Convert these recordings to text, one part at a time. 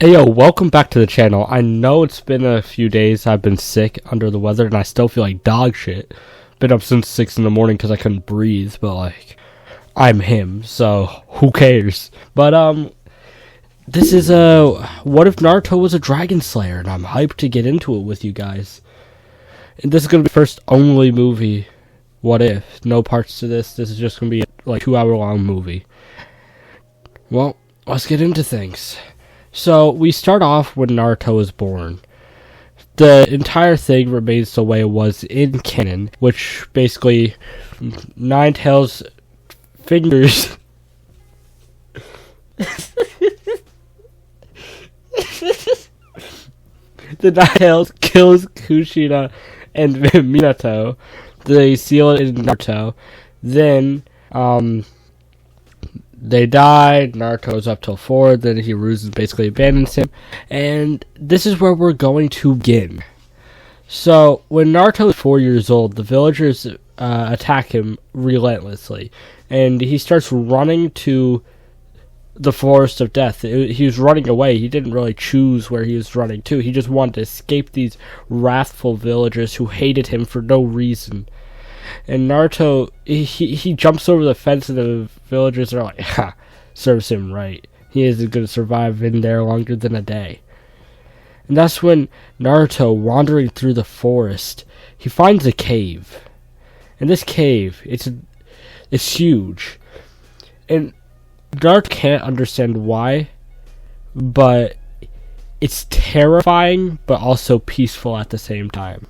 Hey yo, welcome back to the channel. I know it's been a few days. I've been sick, under the weather, and I still feel like dog shit. Been up since 6 in the morning because I couldn't breathe, but like, I'm him, so who cares? But this is what if Naruto was a dragon slayer, and I'm hyped to get into it with you guys. And this is gonna be the first only movie. What if? No parts to this. This is just gonna be like 2 hour long movie. Well, let's get into things. So, we start off when Naruto is born. The entire thing remains the way it was in canon, which basically, Nine Tails fingers... the Nine Tails kills Kushina and Minato. They seal it in Naruto. Then, they die, Naruto's up till 4, then Hiruzen basically abandons him, and this is where we're going to begin. So, when Naruto is 4 years old, the villagers attack him relentlessly, and he starts running to the Forest of Death. He was running away. He didn't really choose where he was running to. He just wanted to escape these wrathful villagers who hated him for no reason. And Naruto, he jumps over the fence, and the villagers are like, ha, serves him right. He isn't going to survive in there longer than a day. And that's when Naruto, wandering through the forest, he finds a cave. And this cave, it's huge. And Naruto can't understand why, but it's terrifying, but also peaceful at the same time.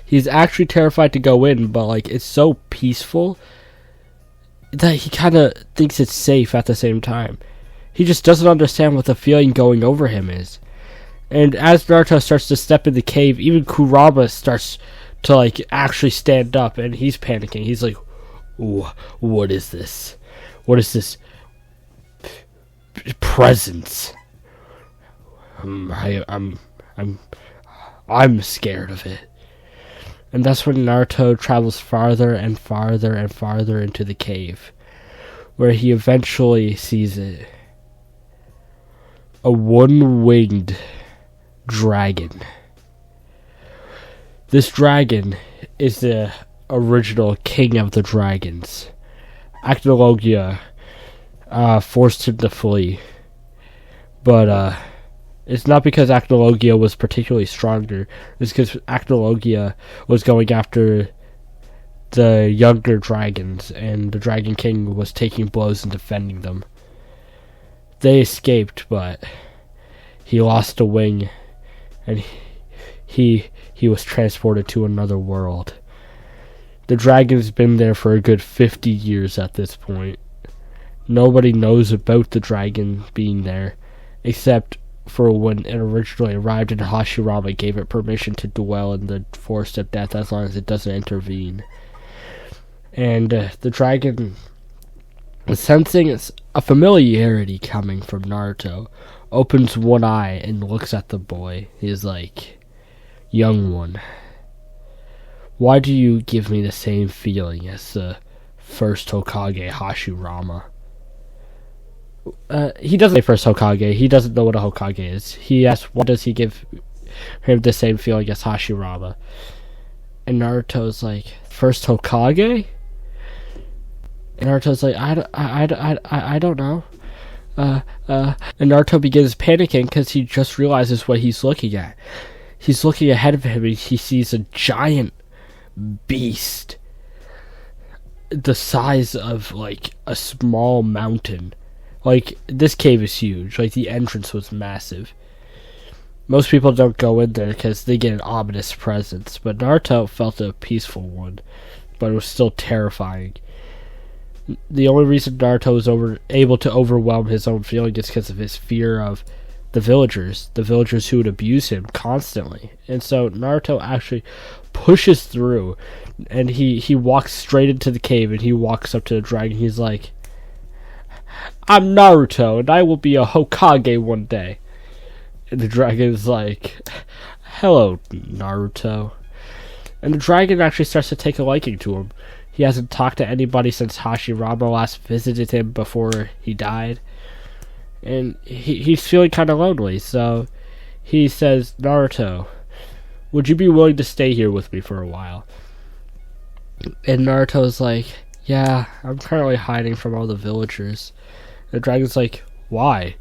He's actually terrified to go in, but like it's so peaceful that he kind of thinks it's safe at the same time. He just doesn't understand what the feeling going over him is. And as Naruto starts to step in the cave, even Kurama starts to like actually stand up, and he's panicking. He's like, "Ooh, what is this? What is this presence? I'm scared of it." And that's when Naruto travels farther and farther and farther into the cave, where he eventually sees it. A one-winged dragon. This dragon is the original king of the dragons. Acnologia forced him to flee. But, it's not because Acnologia was particularly stronger. It's because Acnologia was going after the younger dragons, and the Dragon King was taking blows and defending them. They escaped, but he lost a wing, and he was transported to another world. The dragon's been there for a good 50 years at this point. Nobody knows about the dragon being there, except for when it originally arrived, and Hashirama gave it permission to dwell in the Forest of Death as long as it doesn't intervene. And the dragon, sensing a familiarity coming from Naruto, opens one eye and looks at the boy. He's like, "Young one, why do you give me the same feeling as the first Hokage, Hashirama?" He doesn't say first Hokage. He doesn't know what a Hokage is. He asks, why does he give him the same feeling as Hashirama? And Naruto's like, first Hokage? And Naruto's like, I don't know. And Naruto begins panicking because he just realizes what he's looking at. He's looking ahead of him, and he sees a giant beast the size of like a small mountain. Like, this cave is huge. Like, the entrance was massive. Most people don't go in there because they get an ominous presence. But Naruto felt a peaceful one. But it was still terrifying. The only reason Naruto was able to overwhelm his own feeling is because of his fear of the villagers. The villagers who would abuse him constantly. And so Naruto actually pushes through. And he walks straight into the cave. And he walks up to the dragon. He's like, "I'm Naruto, and I will be a Hokage one day." And the dragon's like, "Hello, Naruto." And the dragon actually starts to take a liking to him. He hasn't talked to anybody since Hashirama last visited him before he died. And he's feeling kind of lonely, so he says, Naruto, would you be willing to stay here with me for a while? And Naruto's like, yeah, I'm currently hiding from all the villagers. And the dragon's like, why?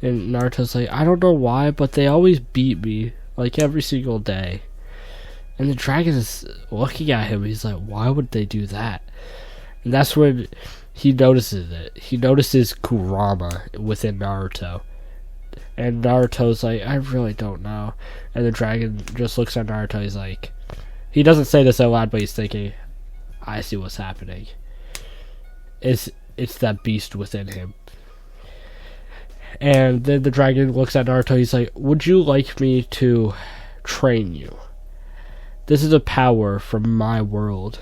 And Naruto's like, I don't know why, but they always beat me, like every single day. And the dragon is looking at him, he's like, why would they do that? And that's when he notices it. He notices Kurama within Naruto. And Naruto's like, I really don't know. And the dragon just looks at Naruto, he's like, he doesn't say this out loud, but he's thinking, I see what's happening. It's that beast within him. And then the dragon looks at Naruto, he's like, would you like me to train you? This is a power from my world.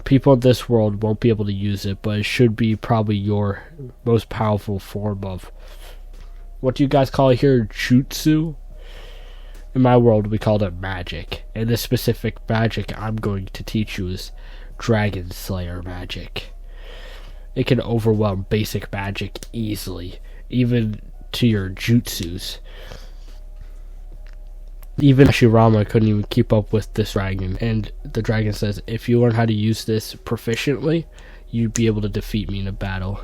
People in this world won't be able to use it, but it should be probably your most powerful form of, what do you guys call it here, jutsu? In my world, we called it magic. And this specific magic I'm going to teach you is Dragon Slayer magic. It can overwhelm basic magic easily, even to your jutsus. Even Hashirama couldn't even keep up with this dragon, and the dragon says, if you learn how to use this proficiently, you'd be able to defeat me in a battle.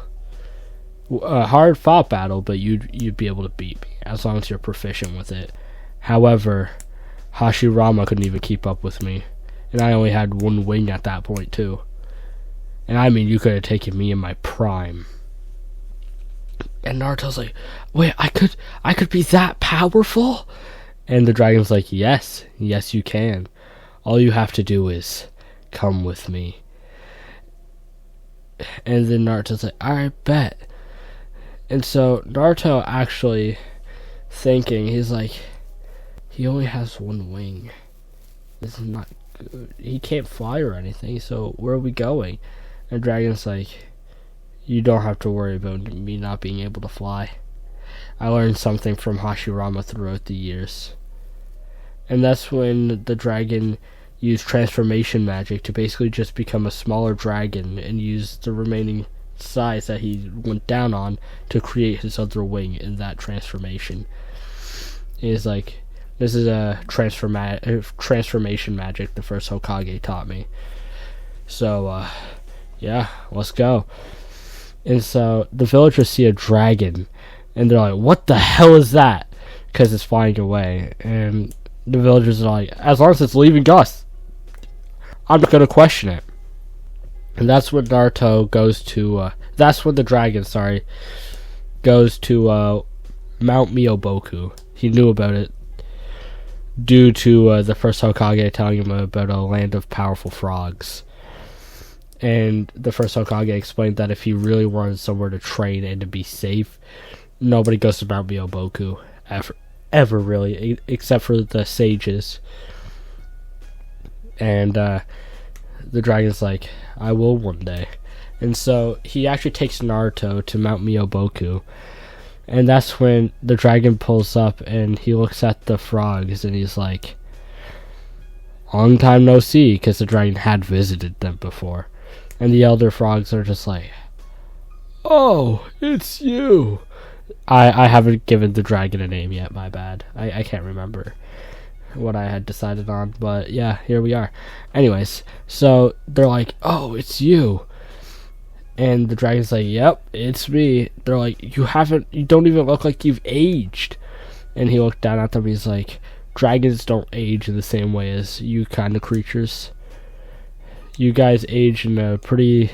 A hard fought battle, but you'd be able to beat me, as long as you're proficient with it. However, Hashirama couldn't even keep up with me, and I only had one wing at that point too. And I mean, you could have taken me in my prime. And Naruto's like, wait, I could be that powerful? And the dragon's like, yes you can. All you have to do is come with me. And then Naruto's like, alright, bet. And so Naruto actually thinking, he's like, he only has one wing. This is not good. He can't fly or anything, so where are we going? And Dragon's like, you don't have to worry about me not being able to fly. I learned something from Hashirama throughout the years. And that's when the dragon used transformation magic to basically just become a smaller dragon and use the remaining size that he went down on to create his other wing in that transformation. He's like, this is a transformation magic the first Hokage taught me. So, yeah, let's go. And so the villagers see a dragon, and they're like, what the hell is that? Because it's flying away. And the villagers are like, as long as it's leaving us, I'm not going to question it. And that's when Naruto goes to, that's when the dragon, goes to Mount Miyoboku. He knew about it due to the first Hokage telling him about a land of powerful frogs. And the first Hokage explained that if he really wanted somewhere to train and to be safe, nobody goes to Mount Miyoboku ever really, except for the sages. And the dragon's like, I will one day. And so he actually takes Naruto to Mount Miyoboku. And that's when the dragon pulls up and he looks at the frogs and he's like, long time no see, because the dragon had visited them before. And the elder frogs are just like, oh, it's you. I haven't given the dragon a name yet, my bad. I can't remember what I had decided on, but yeah, here we are. Anyways, so they're like, oh, it's you. And the dragon's like, yep, it's me. They're like, you don't even look like you've aged. And he looked down at them, he's like, dragons don't age in the same way as you kind of creatures. You guys age in a pretty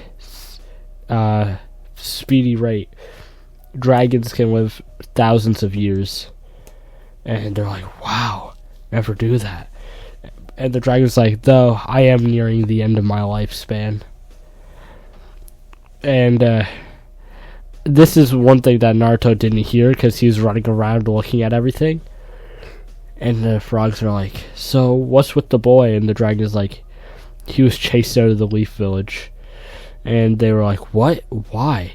speedy rate. Dragons can live thousands of years. And they're like, wow, never do that. And the dragon's like, though, I am nearing the end of my lifespan. And this is one thing that Naruto didn't hear because he was running around looking at everything. And the frogs are like, so what's with the boy? And the dragon's like, he was chased out of the Leaf Village. And they were like, what? Why?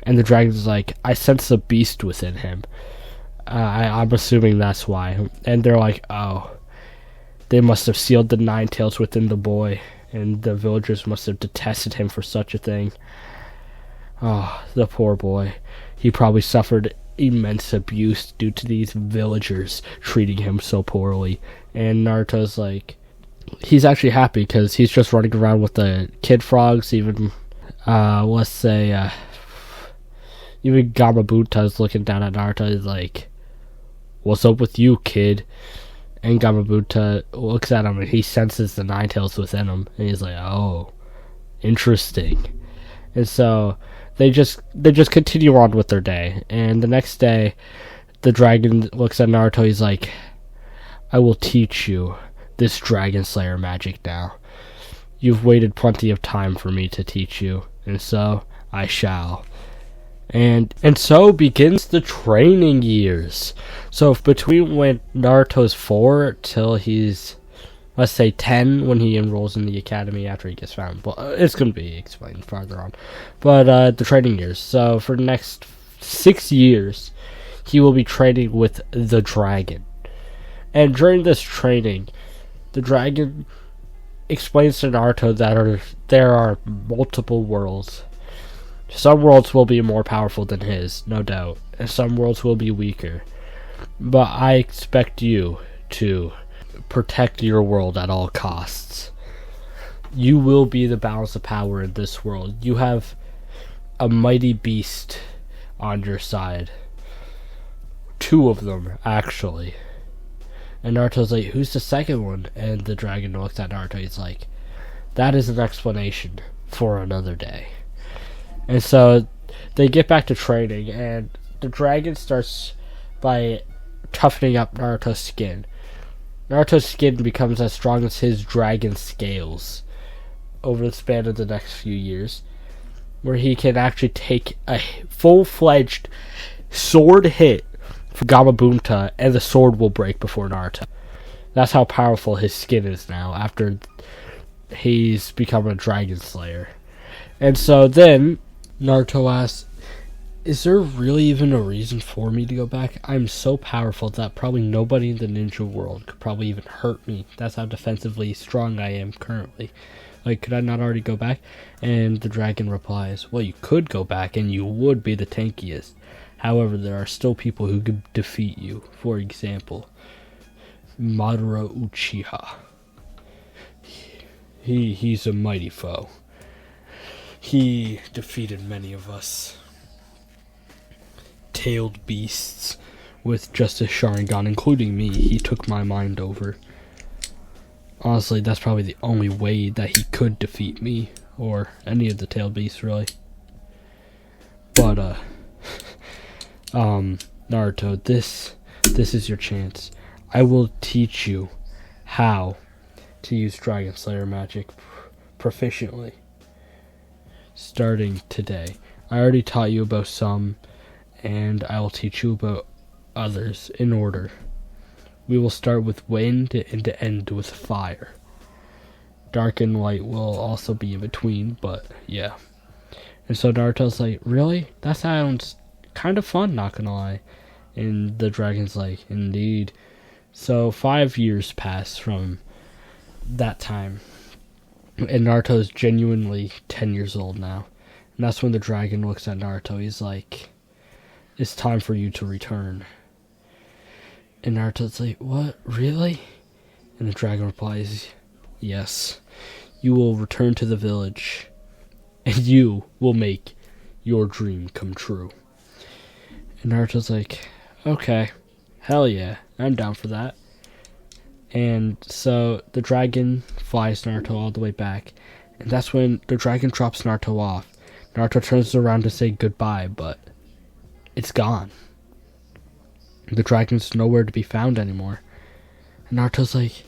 And the dragon's like, I sense a beast within him. I'm assuming that's why. And they're like, oh, they must have sealed the nine tails within the boy. And the villagers must have detested him for such a thing. Oh, the poor boy. he probably suffered immense abuse due to these villagers treating him so poorly. And Naruto's like, he's actually happy because he's just running around with the kid frogs. Even let's say even Gamabunta's looking down at Naruto. He's like, what's up with you, kid? And Gamabunta looks at him and he senses the Nine Tails within him, and he's like, oh, interesting. And so they just continue on with their day. And the next day, the dragon looks at Naruto. He's like, I will teach you this Dragon Slayer magic now. You've waited plenty of time for me to teach you, and so I shall. And so begins the training years. So between when Naruto's 4 till he's, let's say, 10, when he enrolls in the academy after he gets found. Well, it's going to be explained farther on. But the training years. So for the next 6 years, he will be training with the dragon. And during this training, the dragon explains to Naruto that there are multiple worlds. Some worlds will be more powerful than his, no doubt, and some worlds will be weaker. But I expect you to protect your world at all costs. You will be the balance of power in this world. You have a mighty beast on your side. 2 of them, actually. And Naruto's like, who's the second one? And the dragon looks at Naruto. He's like, that is an explanation for another day. And so they get back to training, and the dragon starts by toughening up Naruto's skin. Naruto's skin becomes as strong as his dragon scales over the span of the next few years, where he can actually take a full-fledged sword hit from Gamabunta, and the sword will break before Naruto. That's how powerful his skin is now, after he's become a Dragon Slayer. And so then Naruto asks, is there really even a reason for me to go back? I'm so powerful that probably nobody in the ninja world could probably even hurt me. That's how defensively strong I am currently. Like, could I not already go back? And the dragon replies, well, you could go back and you would be the tankiest. However, there are still people who could defeat you. For example, Madara Uchiha. He's a mighty foe. He defeated many of us tailed beasts with just a Sharingan, including me. He took my mind over. Honestly, that's probably the only way that he could defeat me, or any of the tailed beasts, really. But, Naruto, this is your chance. I will teach you how to use Dragon Slayer magic proficiently. Starting today. I already taught you about some, and I will teach you about others in order. We will start with wind and end with fire. Dark and light will also be in between, but yeah. And so Naruto's like, really? That sounds kind of fun, not gonna lie. And the dragon's like, indeed. So 5 years pass from that time. And Naruto's genuinely 10 years old now. And that's when the dragon looks at Naruto. He's like, it's time for you to return. And Naruto's like, what? Really? And the dragon replies, yes. You will return to the village. And you will make your dream come true. And Naruto's like, okay. Hell yeah. I'm down for that. And so the dragon flies Naruto all the way back. And that's when the dragon drops Naruto off. Naruto turns around to say goodbye, but it's gone. The dragon's nowhere to be found anymore. And Naruto's like,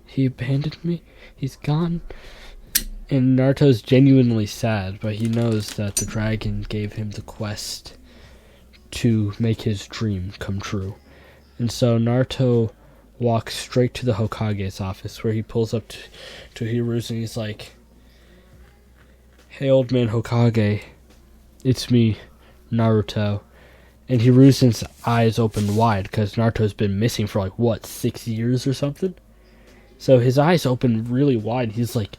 he abandoned me? He's gone? And Naruto's genuinely sad, but he knows that the dragon gave him the quest to make his dream come true. And so Naruto walks straight to the Hokage's office, where he pulls up to Hiruzen, and he's like, hey, old man Hokage, it's me, Naruto. And Hiruzen's eyes open wide, because Naruto's been missing for 6 years or something? So his eyes open really wide. He's like,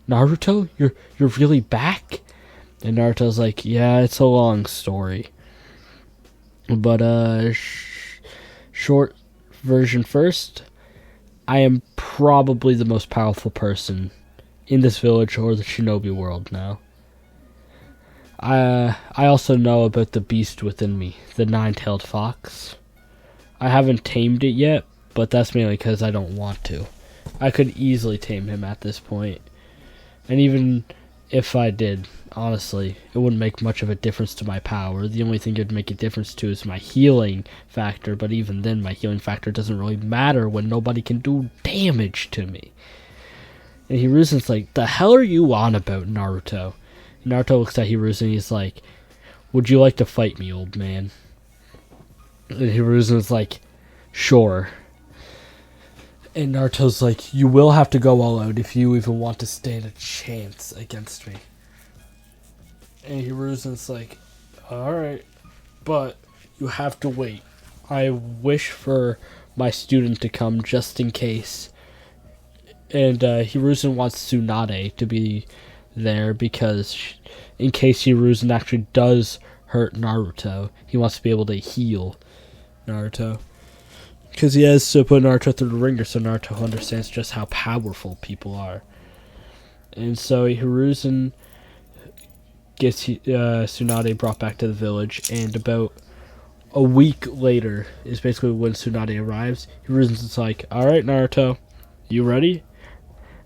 Naruto, you're really back? And Naruto's like, yeah, it's a long story. But, short version first, I am probably the most powerful person in this village or the shinobi world now. I also know about the beast within me, the nine-tailed fox. I haven't tamed it yet, but that's mainly because I don't want to. I could easily tame him at this point. And even if I did, honestly, it wouldn't make much of a difference to my power. The only thing it would make a difference to is my healing factor, but even then my healing factor doesn't really matter when nobody can do damage to me. And Hiruzen's like, the hell are you on about, Naruto? And Naruto looks at Hiruzen and he's like, would you like to fight me, old man? And Hiruzen's like, sure. And Naruto's like, you will have to go all out if you even want to stand a chance against me. And Hiruzen's like, alright, but you have to wait. I wish for my student to come just in case. And Hiruzen wants Tsunade to be there because in case Hiruzen actually does hurt Naruto, he wants to be able to heal Naruto. Because he has to put Naruto through the ringer so Naruto understands just how powerful people are. And so Hiruzen gets Tsunade brought back to the village, and about a week later is basically when Tsunade arrives. Hiruzen's like, alright Naruto, you ready?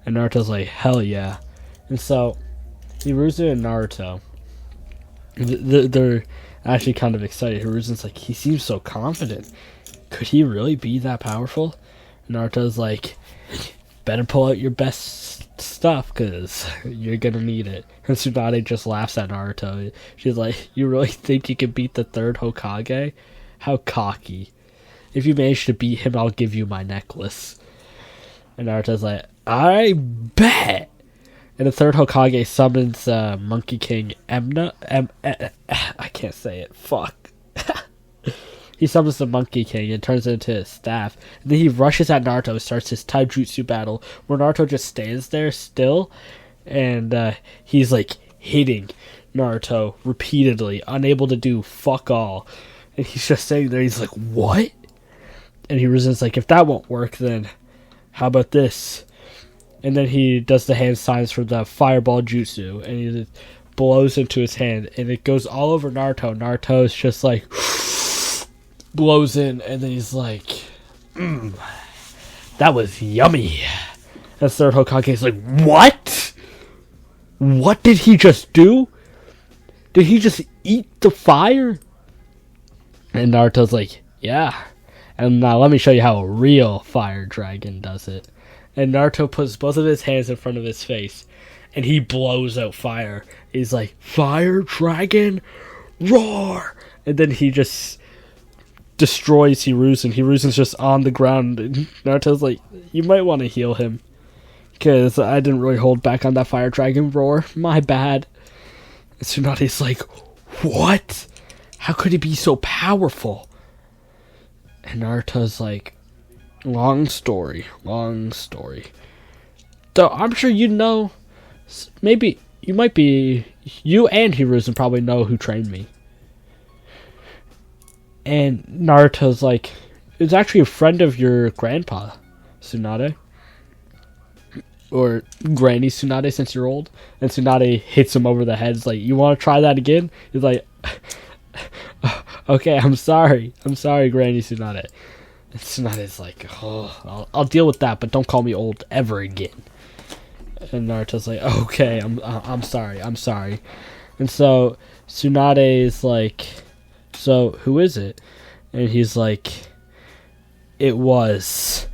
And Naruto's like, hell yeah. And so Hiruzen and Naruto, they're actually kind of excited. Hiruzen's like, he seems so confident. Could he really be that powerful? And Naruto's like, better pull out your best stuff, because you're going to need it. And Tsunade just laughs at Naruto. She's like, you really think you can beat the third Hokage? How cocky. If you manage to beat him, I'll give you my necklace. And Naruto's like, I bet! And the third Hokage summons Monkey King Emna. I can't say it. Fuck. He summons the Monkey King and turns it into his staff. And then he rushes at Naruto and starts his taijutsu battle, where Naruto just stands there still. And he's like hitting Naruto repeatedly, unable to do fuck all. And he's just sitting there, he's like, what? And Hiruzen's like, if that won't work, then how about this? And then he does the hand signs for the fireball jutsu, and he blows into his hand, and it goes all over Naruto. Naruto's just like blows in, and then he's like, that was yummy. And third Hokage's like, what? What did he just do? Did he just eat the fire? And Naruto's like, yeah. And now let me show you how a real fire dragon does it. And Naruto puts both of his hands in front of his face, and he blows out fire. He's like, fire dragon, roar! And then he just destroys Hiruzen. Hiruzen's just on the ground, and Naruto's like, you might want to heal him, because I didn't really hold back on that fire dragon roar. My bad. And Tsunade's like, what? How could he be so powerful? And Naruto's like, long story. Though I'm sure you know, maybe you might be, you and Hiruzen probably know who trained me. And Naruto's like, it's actually a friend of your grandpa, Tsunade. Or Granny Tsunade, since you're old. And Tsunade hits him over the head. It's like, you want to try that again? He's like, okay, I'm sorry, Granny Tsunade. And Tsunade's like, oh, I'll deal with that, but don't call me old ever again. And Naruto's like, okay, I'm sorry. And so Tsunade is like, so who is it? And he's like, it was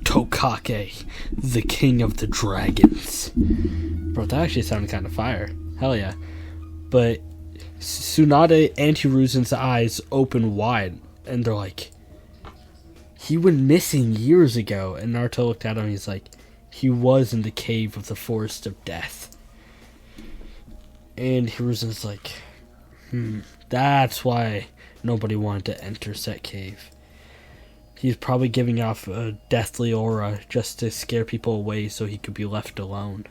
Tokake, the king of the dragons. Bro, that actually sounded kind of fire. Hell yeah. But Tsunade and Hiruzen's eyes open wide, and they're like, he went missing years ago. And Naruto looked at him and he's like, he was in the cave of the forest of death. And Hiruzen's like, that's why nobody wanted to enter Set Cave. He's probably giving off a deathly aura just to scare people away so he could be left alone.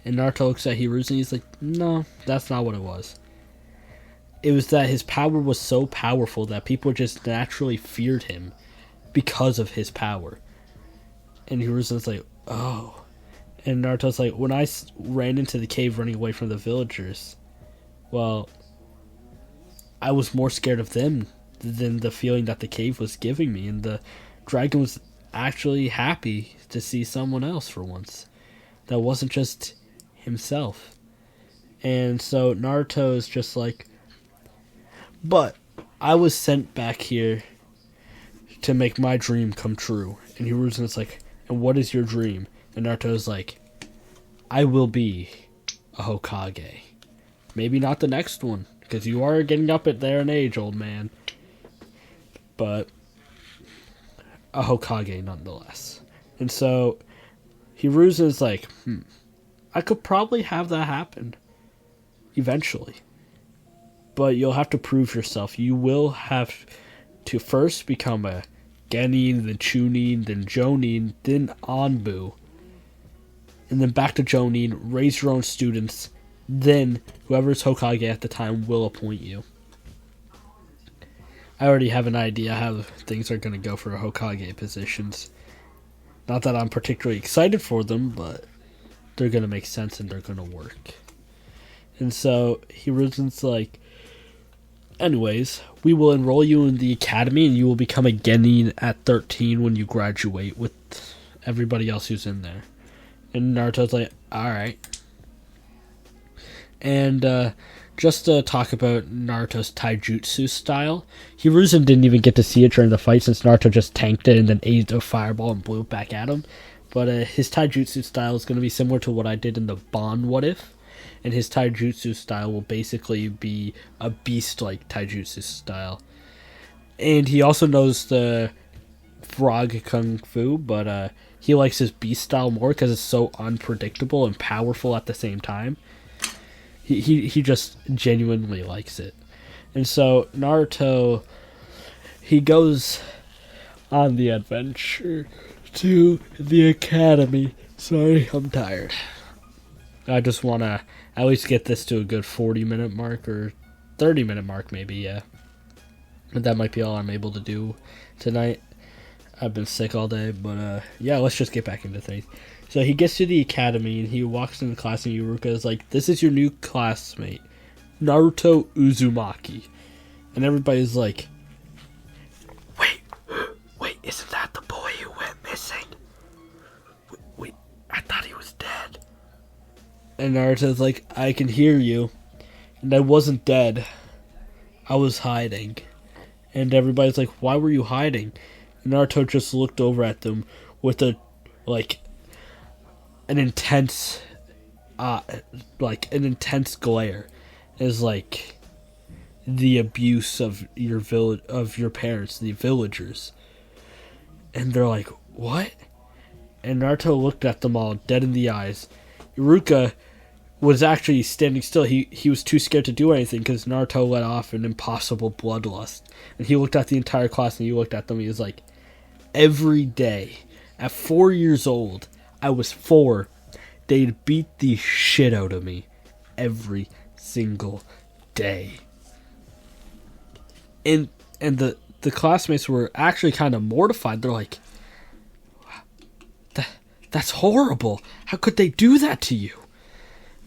And Naruto looks at Hiruzen and he's like, no, that's not what it was. It was that his power was so powerful that people just naturally feared him because of his power. And Hiruzen's like, oh. And Naruto's like, when I ran into the cave running away from the villagers, well, I was more scared of them than the feeling that the cave was giving me. And the dragon was actually happy to see someone else for once. That wasn't just himself. And so Naruto is just like, but I was sent back here to make my dream come true. And Hiruzen's like, and what is your dream? And Naruto's like, I will be a Hokage. Maybe not the next one, because you are getting up at there in age, old man. But a Hokage nonetheless. And so Hiruzen's like, I could probably have that happen eventually. But you'll have to prove yourself. You will have to first become a Genin, then Chunin, then Jonin, then Anbu. And then back to Jonin, raise your own students. Then whoever's Hokage at the time will appoint you. I already have an idea how things are going to go for Hokage positions. Not that I'm particularly excited for them, but they're going to make sense and they're going to work. And so Hiruzen's like, anyways, we will enroll you in the academy and you will become a Genin at 13 when you graduate with everybody else who's in there. And Naruto's like, alright. And just to talk about Naruto's taijutsu style, Hiruzen didn't even get to see it during the fight since Naruto just tanked it and then ate a fireball and blew it back at him. But his taijutsu style is going to be similar to what I did in the Bond What If. And his taijutsu style will basically be a beast-like taijutsu style. And he also knows the frog kung fu, but he likes his beast style more because it's so unpredictable and powerful at the same time. He just genuinely likes it. And so Naruto, he goes on the adventure to the academy. Sorry, I'm tired. I just want to at least get this to a good 40-minute mark or 30-minute mark maybe, yeah. But that might be all I'm able to do tonight. I've been sick all day, but yeah, let's just get back into things. So he gets to the academy and he walks into class and Iruka is like, this is your new classmate, Naruto Uzumaki. And everybody's like, wait, isn't that the boy who went missing? Wait, I thought he was dead. And Naruto's like, I can hear you. And I wasn't dead. I was hiding. And everybody's like, why were you hiding? And Naruto just looked over at them with an intense glare. As like the abuse of your parents, the villagers. And they're like, what? And Naruto looked at them all dead in the eyes. Iruka was actually standing still. He was too scared to do anything because Naruto let off an impossible bloodlust. And he looked at the entire class and he looked at them. He was like, every day, at 4 years old, I was 4, they'd beat the shit out of me every single day. And the classmates were actually kind of mortified. They're like, that's horrible. How could they do that to you?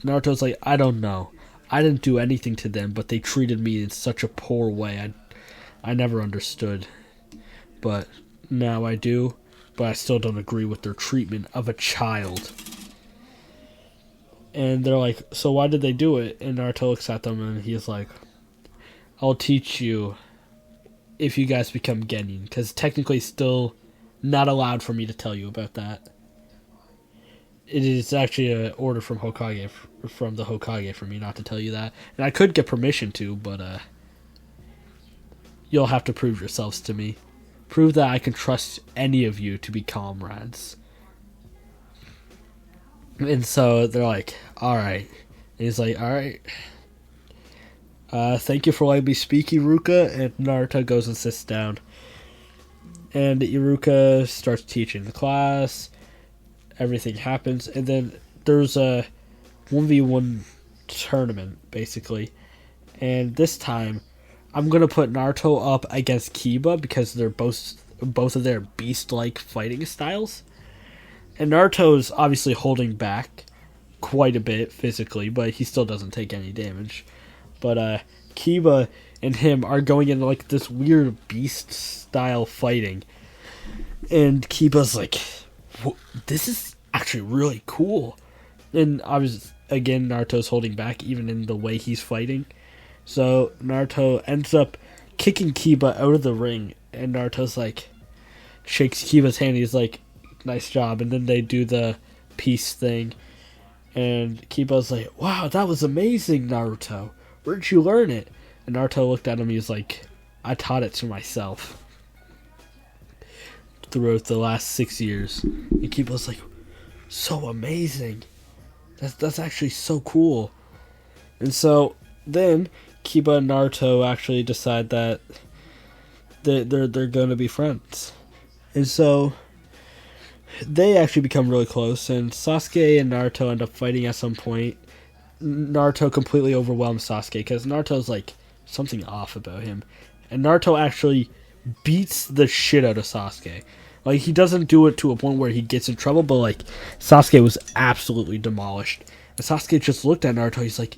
Naruto's like, I don't know. I didn't do anything to them, but they treated me in such a poor way. I never understood. But now I do. But I still don't agree with their treatment of a child. And they're like, so why did they do it? And Naruto looks at them and he's like, I'll teach you if you guys become Genin. Because technically it's still not allowed for me to tell you about that. It is actually an order from the Hokage for me not to tell you that. And I could get permission to, but you'll have to prove yourselves to me. Prove that I can trust any of you to be comrades. And so they're like, alright. And he's like, alright. Thank you for letting me speak, Iruka. And Naruto goes and sits down. And Iruka starts teaching the class. Everything happens. And then there's 1v1 tournament, basically. And this time, I'm going to put Naruto up against Kiba because they're both of their beast-like fighting styles. And Naruto's obviously holding back quite a bit physically, but he still doesn't take any damage. But Kiba and him are going into like this weird beast-style fighting. And Kiba's like, this is actually really cool. And obviously, again, Naruto's holding back even in the way he's fighting. So Naruto ends up kicking Kiba out of the ring. And Naruto's like, shakes Kiba's hand. He's like, nice job. And then they do the peace thing. And Kiba's like, wow, that was amazing, Naruto. Where'd you learn it? And Naruto looked at him. He was like, I taught it to myself throughout the last 6 years. And Kiba's like, so amazing. That's actually so cool. And so then Kiba and Naruto actually decide that they're going to be friends. And so they actually become really close, and Sasuke and Naruto end up fighting at some point. Naruto completely overwhelms Sasuke because Naruto's like something off about him. And Naruto actually beats the shit out of Sasuke. Like, he doesn't do it to a point where he gets in trouble, but like, Sasuke was absolutely demolished. And Sasuke just looked at Naruto, he's like,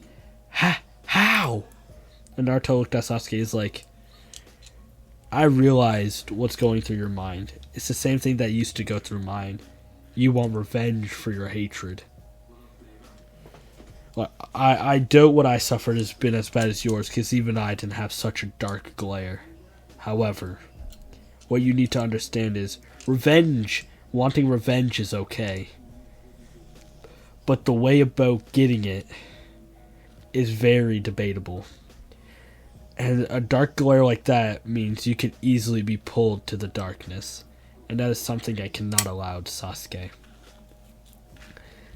how? And Naruto looked at Sasuke, he's like, I realized what's going through your mind. It's the same thing that used to go through mine. You want revenge for your hatred. Like, I doubt what I suffered has been as bad as yours, because even I didn't have such a dark glare. However, what you need to understand is, wanting revenge is okay. But the way about getting it is very debatable. And a dark glare like that means you can easily be pulled to the darkness. And that is something I cannot allow to Sasuke.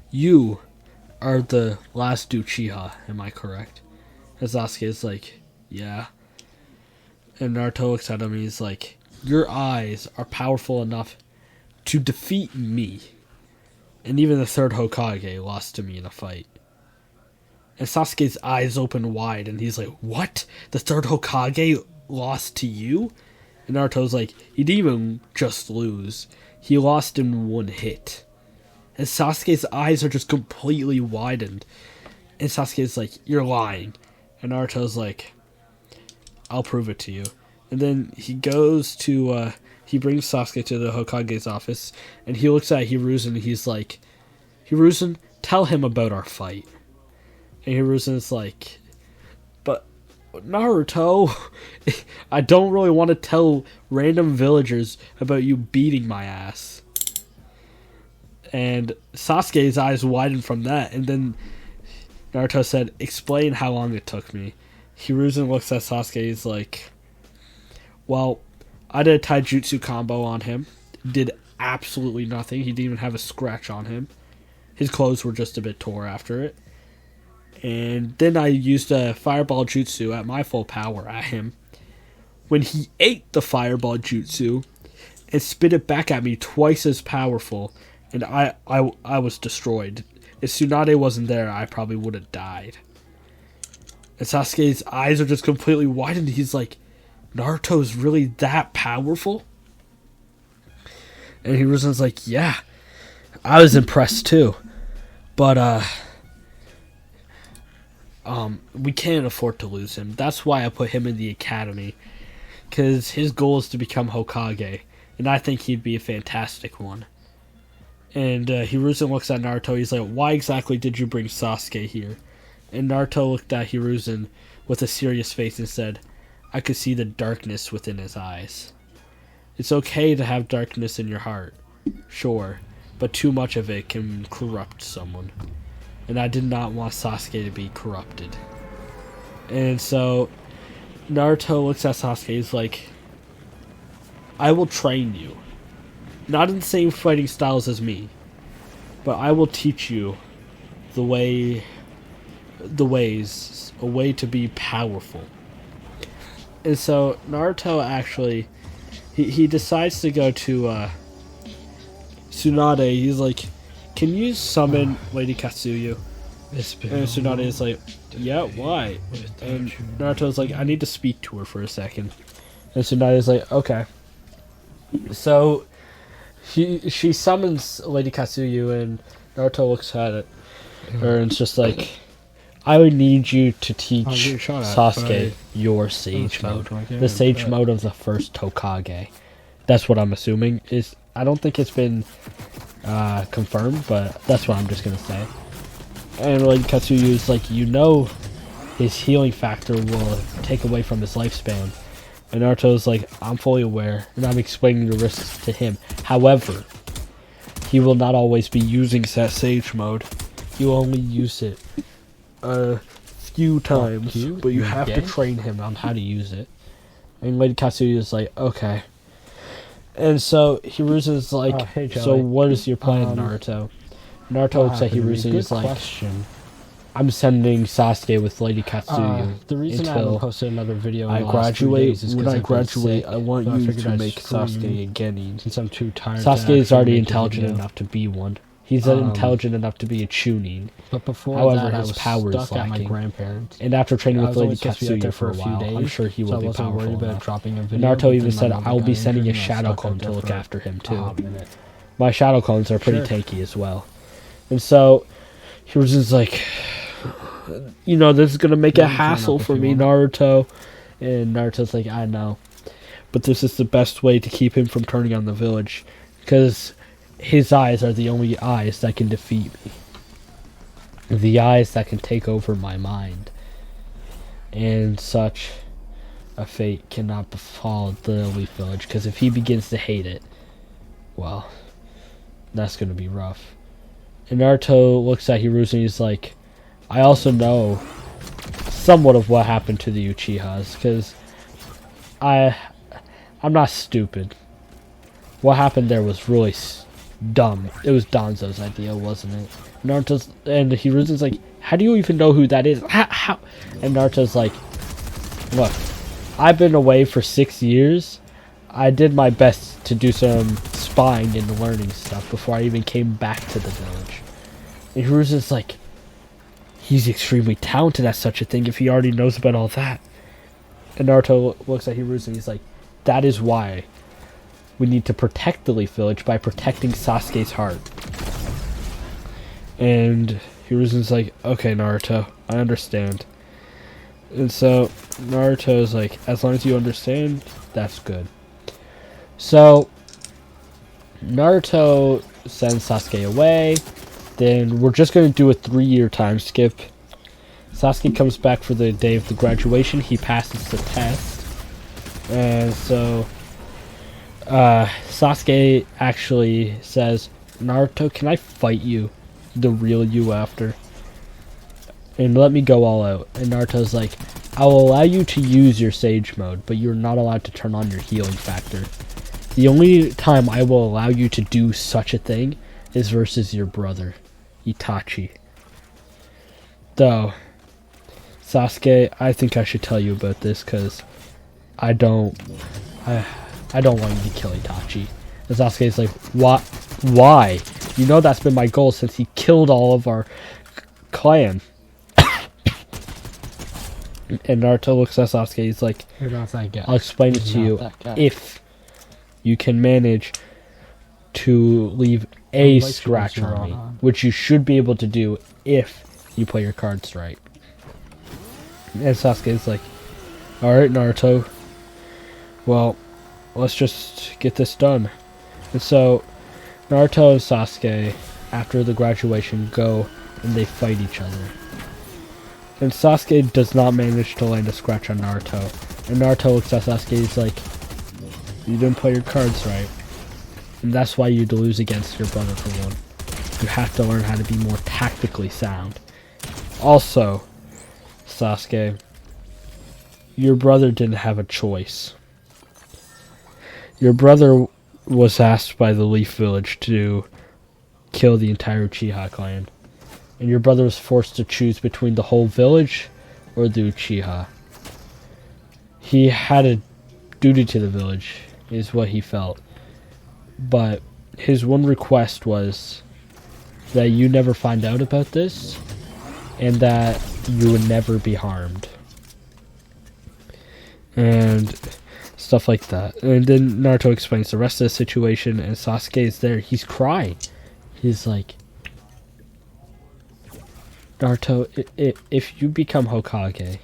You are the last Uchiha, am I correct? And Sasuke is like, yeah. And Naruto looks at him and he's like, your eyes are powerful enough to defeat me. And even the third Hokage lost to me in a fight. And Sasuke's eyes open wide, and he's like, what? The third Hokage lost to you? And Naruto's like, he didn't even just lose. He lost in one hit. And Sasuke's eyes are just completely widened. And Sasuke's like, you're lying. And Naruto's like, I'll prove it to you. And then he goes to, he brings Sasuke to the Hokage's office, and he looks at Hiruzen, and he's like, Hiruzen, tell him about our fight. And Hiruzen's like, but Naruto, I don't really want to tell random villagers about you beating my ass. And Sasuke's eyes widened from that, and then Naruto said, explain how long it took me. Hiruzen looks at Sasuke, he's like, well, I did a taijutsu combo on him, did absolutely nothing, he didn't even have a scratch on him. His clothes were just a bit tore after it. And then I used a fireball jutsu at my full power at him. When he ate the fireball jutsu and spit it back at me twice as powerful, and I was destroyed. If Tsunade wasn't there, I probably would have died. And Sasuke's eyes are just completely widened. He's like, Naruto's really that powerful? And Hiruzen's like, yeah, I was impressed too. But, we can't afford to lose him. That's why I put him in the academy. Because his goal is to become Hokage. And I think he'd be a fantastic one. And Hiruzen looks at Naruto. He's like, why exactly did you bring Sasuke here? And Naruto looked at Hiruzen with a serious face and said, I could see the darkness within his eyes. It's okay to have darkness in your heart. Sure. But too much of it can corrupt someone. And I did not want Sasuke to be corrupted. And so Naruto looks at Sasuke. He's like, I will train you. Not in the same fighting styles as me. But I will teach you the ways, a way to be powerful. And so Naruto actually, he decides to go to Tsunade. He's like, can you summon Lady Katsuyu? And Tsunade is like, yeah, why? And Naruto's like, I need to speak to her for a second. And Tsunade is like, okay. So she summons Lady Katsuyu, and Naruto looks at it, and it's just like, I would need you to teach Sasuke your Sage Mode. The Sage Mode of the first Tokage. That's what I'm assuming. I don't think it's been confirmed, but that's what I'm just going to say. And Lady Katsuyu is like, his healing factor will take away from his lifespan. And Naruto's like, I'm fully aware, and I'm explaining the risks to him. However, he will not always be using that Sage Mode. He will only use it a few times, but you have to train him on how to use it. And Lady Katsuyu is like, okay. And so Hiruzen's like, so what is your plan, Naruto? Naruto looks at Hiruzen and is like, I'm sending Sasuke with Lady Katsuyu. The reason I haven't posted another video I graduate, when I graduate, I want you to make Sasuke a genin. Since I'm too tired. Sasuke is already intelligent enough to be one. He's intelligent enough to be a Chunin. But before however, that, his power is stuck at my lacking. grandparents. And after training with Lady Katsuyu Katsuyu for a while, I'm sure he will be powerful enough. Dropping a video, Naruto even said, I'll be sending a shadow clone to look after him too. My shadow clones are pretty tanky as well. And so, Hiruzen's like, this is going to make a hassle for me, Naruto. And Naruto's like, I know. But this is the best way to keep him from turning on the village. Because his eyes are the only eyes that can defeat me. The eyes that can take over my mind. And such a fate cannot befall the Leaf Village. Because if he begins to hate it, well, that's going to be rough. And Naruto looks at Hiruzen and he's like, I also know somewhat of what happened to the Uchihas, because I'm not stupid. What happened there was really dumb. It was Danzo's idea, wasn't it? Naruto's and Hiruzen's like, how do you even know who that is? How? And Naruto's like, look, I've been away for 6 years. I did my best to do some spying and learning stuff before I even came back to the village. And Hiruzen's like, he's extremely talented at such a thing if he already knows about all that. And Naruto looks at Hiruzen and he's like, that is why we need to protect the Leaf Village by protecting Sasuke's heart. And Hiruzen's like, okay, Naruto, I understand. And so Naruto's like, as long as you understand, that's good. So Naruto sends Sasuke away. Then we're just going to do a 3-year time skip. Sasuke comes back for the day of the graduation. He passes the test. And so Sasuke actually says, Naruto, can I fight you? The real you after? And let me go all out. And Naruto's like, I'll allow you to use your Sage Mode, but you're not allowed to turn on your healing factor. The only time I will allow you to do such a thing is versus your brother, Itachi. Though, Sasuke, I think I should tell you about this, because I don't want you to kill Itachi. And Sasuke's like, what? Why? You know that's been my goal since he killed all of our clan. And Naruto looks at Sasuke, he's like, you're not that guy. I'll explain it to you if you can manage to leave a scratch on me, which you should be able to do if you play your cards right. And Sasuke's like, alright, Naruto, well, let's just get this done. And so Naruto and Sasuke, after the graduation, go and they fight each other. And Sasuke does not manage to land a scratch on Naruto. And Naruto looks at Sasuke, he's like, you didn't play your cards right. And that's why you'd lose against your brother for one. You have to learn how to be more tactically sound. Also, Sasuke, your brother didn't have a choice. Your brother was asked by the Leaf Village to kill the entire Uchiha clan. And your brother was forced to choose between the whole village or the Uchiha. He had a duty to the village, is what he felt. But his one request was that you never find out about this, and that you would never be harmed. And stuff like that. And then Naruto explains the rest of the situation, and Sasuke is there. He's crying. He's like, Naruto, if you become Hokage,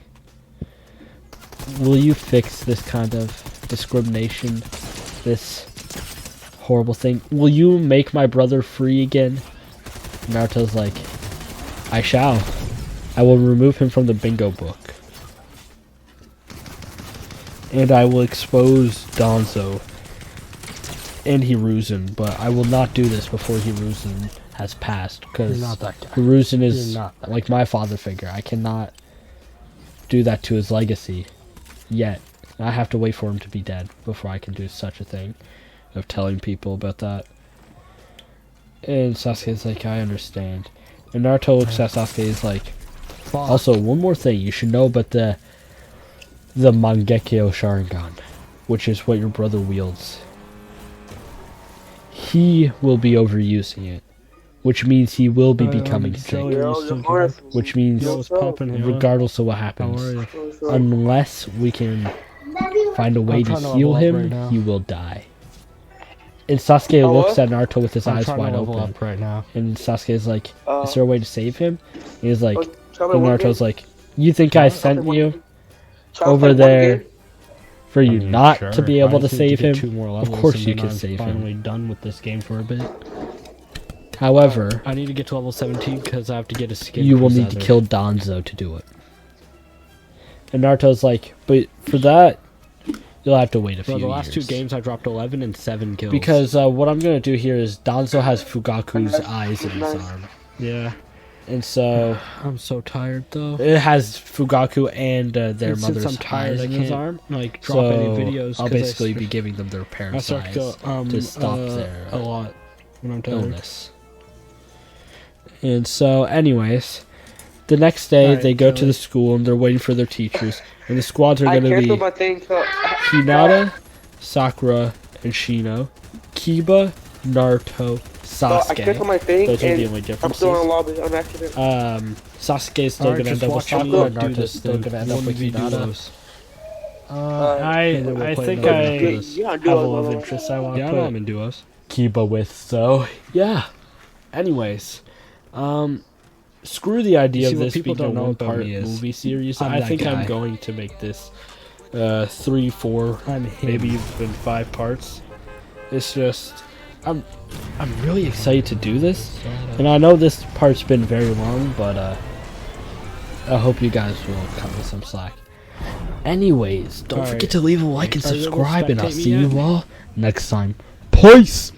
will you fix this kind of discrimination, this horrible thing? Will you make my brother free again? Naruto's like, I shall. I will remove him from the bingo book. And I will expose Danzo and Hiruzen, but I will not do this before Hiruzen has passed, because Hiruzen is like my father figure. I cannot do that to his legacy yet. I have to wait for him to be dead before I can do such a thing of telling people about that. And Sasuke's like, I understand. And Naruto looks at Sasuke, is like, also, one more thing you should know about the Mangekyo Sharingan, which is what your brother wields. He will be overusing it, which means he will be becoming sick. Which means, regardless of what happens, unless we can find a way to heal him, he will die. And Sasuke looks at Naruto with his eyes wide open. And Sasuke is like, is there a way to save him? And he's like, and Naruto's like, you think I sent you over there for you not to be able to save him? Of course you can save him. Finally done with this game for a bit. However, I need to get to level 17 because I have to get a skin. You will need to kill Danzo to do it. And Naruto's like, but for that, you'll have to wait a few years. The last 2 games I dropped 11 and 7 kills. Because what I'm going to do here is Danzo has Fugaku's eyes in his arm. Yeah. And so... I'm so tired, though. It has Fugaku and their mother's eyes in his arm. Like, drop any videos. I'll basically be giving them their parents' eyes to stop their a lot when I'm tired. illness. And so, anyways, the next day they go to the school and they're waiting for their teachers. And the squads are going to be Hinata, Sakura, and Shino, Kiba, Naruto, Sasuke. Those are the only differences. Sasuke is still going to end up with Sakura, and Naruto is still going to end up with Hinata. I think I have a love interest I want to put I'm in duos. Kiba with, so yeah. Anyways, screw the idea of this being a one-part movie series. I think I'm going to make this 3, 4, maybe even 5 parts. It's just I'm really excited to do this, and I know this part's been very long, but I hope you guys will cut me some slack. Anyways, don't forget to leave a like and subscribe, and I'll see you all next time. Peace!